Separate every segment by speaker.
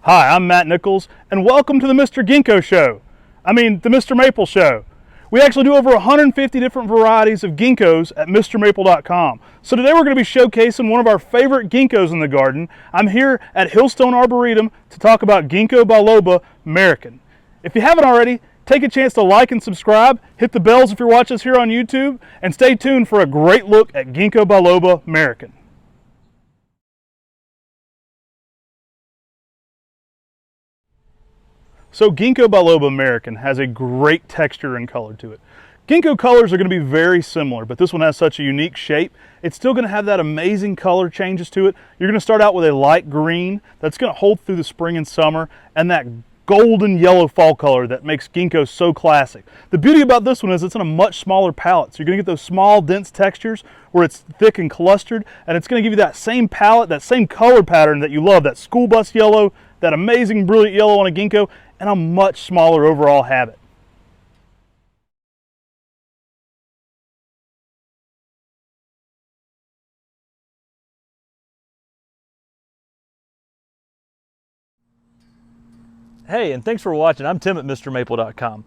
Speaker 1: Hi, I'm Matt Nichols, and welcome to the Mr. Ginkgo Show. The MrMaple Show. We actually do over 150 different varieties of ginkgos at MrMaple.com. So today we're going to be showcasing one of our favorite ginkgos in the garden. I'm here at Hillstone Arboretum to talk about Ginkgo Biloba Mariken. If you haven't already, take a chance to like and subscribe, hit the bells if you're watching us here on YouTube, and stay tuned for a great look at Ginkgo Biloba Mariken. So Ginkgo Biloba Mariken has a great texture and color to it. Ginkgo colors are going to be very similar, but this one has such a unique shape. It's still going to have that amazing color changes to it. You're going to start out with a light green that's going to hold through the spring and summer, and that golden yellow fall color that makes ginkgo so classic. The beauty about this one is it's in a much smaller palette, so you're going to get those small dense textures where it's thick and clustered, and it's going to give you that same palette, that same color pattern that you love, that school bus yellow, that amazing brilliant yellow on a ginkgo, and a much smaller overall habit.
Speaker 2: Hey, and thanks for watching. I'm Tim at MrMaple.com.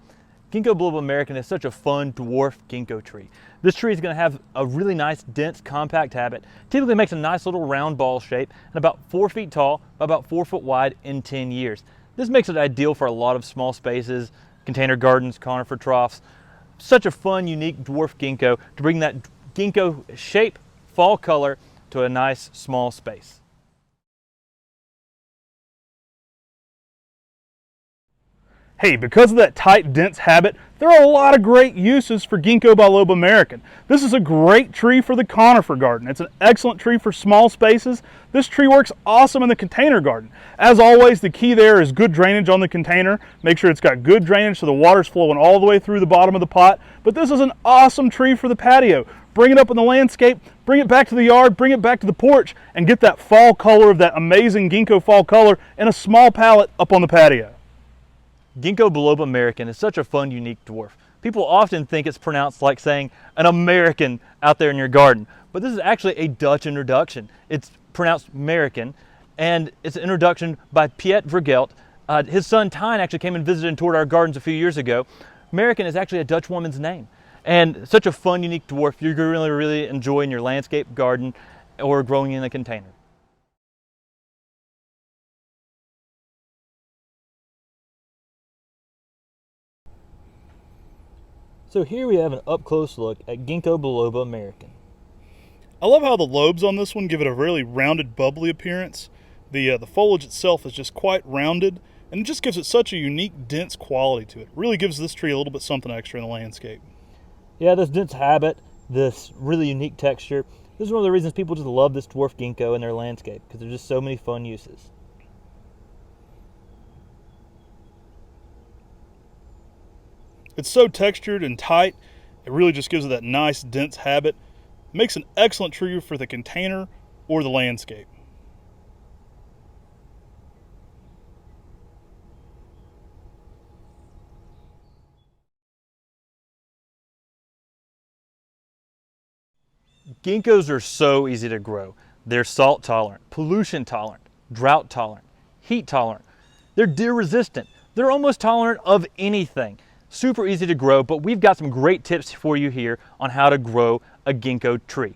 Speaker 2: Ginkgo Biloba Mariken is such a fun dwarf ginkgo tree. This tree is going to have a really nice, dense, compact habit. Typically makes a nice little round ball shape and about 4 feet tall, about 4 foot wide in 10 years. This makes it ideal for a lot of small spaces, container gardens, conifer troughs. Such a fun, unique dwarf ginkgo to bring that ginkgo shape, fall color to a nice, small space.
Speaker 1: Hey, because of that tight, dense habit, there are a lot of great uses for Ginkgo Biloba Mariken. This is a great tree for the conifer garden. It's an excellent tree for small spaces. This tree works awesome in the container garden. As always, the key there is good drainage on the container. Make sure it's got good drainage so the water's flowing all the way through the bottom of the pot. But this is an awesome tree for the patio. Bring it up in the landscape, bring it back to the yard, bring it back to the porch, and get that fall color of that amazing ginkgo fall color in a small palette up on the patio.
Speaker 2: Ginkgo Biloba Mariken is such a fun, unique dwarf. People often think it's pronounced like saying an American out there in your garden, but this is actually a Dutch introduction. It's pronounced Mariken, and it's an introduction by Piet Vergelt. His son Tijn actually came and visited and toured our gardens a few years ago. Mariken is actually a Dutch woman's name, and such a fun, unique dwarf you're going to really enjoy in your landscape garden or growing in a container. So here we have an up-close look at Ginkgo Biloba Mariken.
Speaker 1: I love how the lobes on this one give it a really rounded, bubbly appearance. The foliage itself is just quite rounded, and it just gives it such a unique, dense quality to it. It really gives this tree a little bit something extra in the landscape.
Speaker 2: Yeah, this dense habit, this really unique texture, this is one of the reasons people just love this dwarf ginkgo in their landscape, because there's just so many fun uses.
Speaker 1: It's so textured and tight, it really just gives it that nice, dense habit. It makes an excellent tree for the container or the landscape.
Speaker 2: Ginkgos are so easy to grow. They're salt tolerant, pollution tolerant, drought tolerant, heat tolerant. They're deer resistant. They're almost tolerant of anything. Super easy to grow, but we've got some great tips for you here on how to grow a ginkgo tree.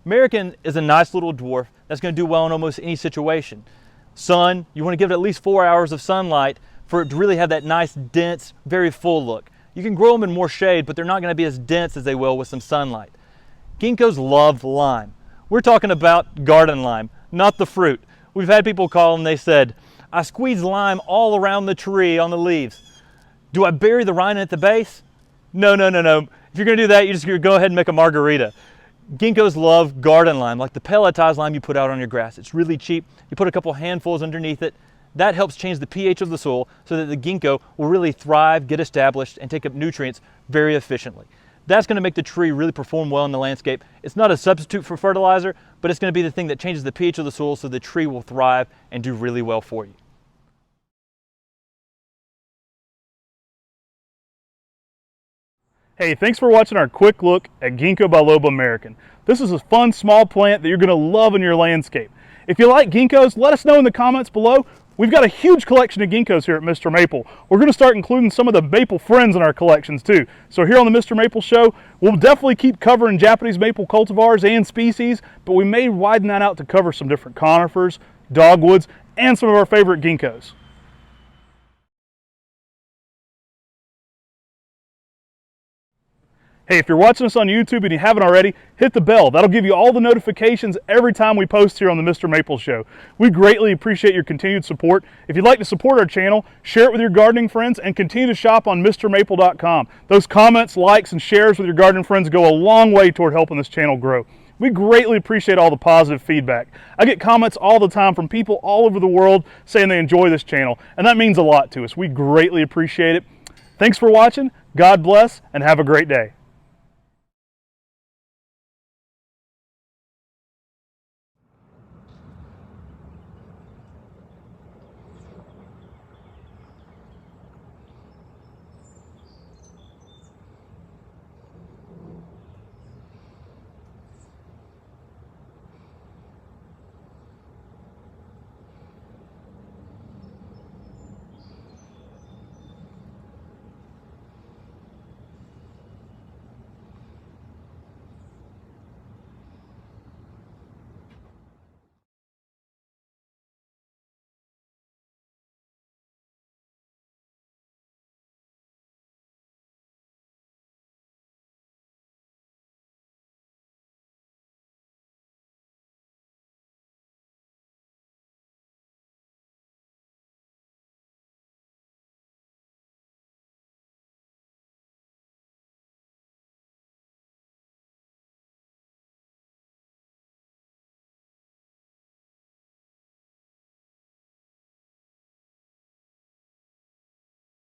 Speaker 2: Mariken is a nice little dwarf that's going to do well in almost any situation. Sun, you want to give it at least 4 hours of sunlight for it to really have that nice, dense, very full look. You can grow them in more shade, but they're not going to be as dense as they will with some sunlight. Ginkgos love lime. We're talking about garden lime, not the fruit. We've had people call and they said, I squeeze lime all around the tree on the leaves. Do I bury the rind at the base? No. If you're going to do that, you just go ahead and make a margarita. Ginkgos love garden lime, like the pelletized lime you put out on your grass. It's really cheap. You put a couple handfuls underneath it. That helps change the pH of the soil so that the ginkgo will really thrive, get established, and take up nutrients very efficiently. That's going to make the tree really perform well in the landscape. It's not a substitute for fertilizer, but it's going to be the thing that changes the pH of the soil so the tree will thrive and do really well for you.
Speaker 1: Hey, thanks for watching our quick look at Ginkgo Biloba Mariken. This is a fun small plant that you're going to love in your landscape. If you like ginkgos, let us know in the comments below. We've got a huge collection of ginkgos here at Mr. Maple. We're going to start including some of the maple friends in our collections too. So here on the Mr. Maple Show, we'll definitely keep covering Japanese maple cultivars and species, but we may widen that out to cover some different conifers, dogwoods, and some of our favorite ginkgos. Hey, if you're watching us on YouTube and you haven't already, hit the bell. That'll give you all the notifications every time we post here on the Mr. Maple Show. We greatly appreciate your continued support. If you'd like to support our channel, share it with your gardening friends and continue to shop on MrMaple.com. Those comments, likes, and shares with your gardening friends go a long way toward helping this channel grow. We greatly appreciate all the positive feedback. I get comments all the time from people all over the world saying they enjoy this channel, and that means a lot to us. We greatly appreciate it. Thanks for watching, God bless, and have a great day.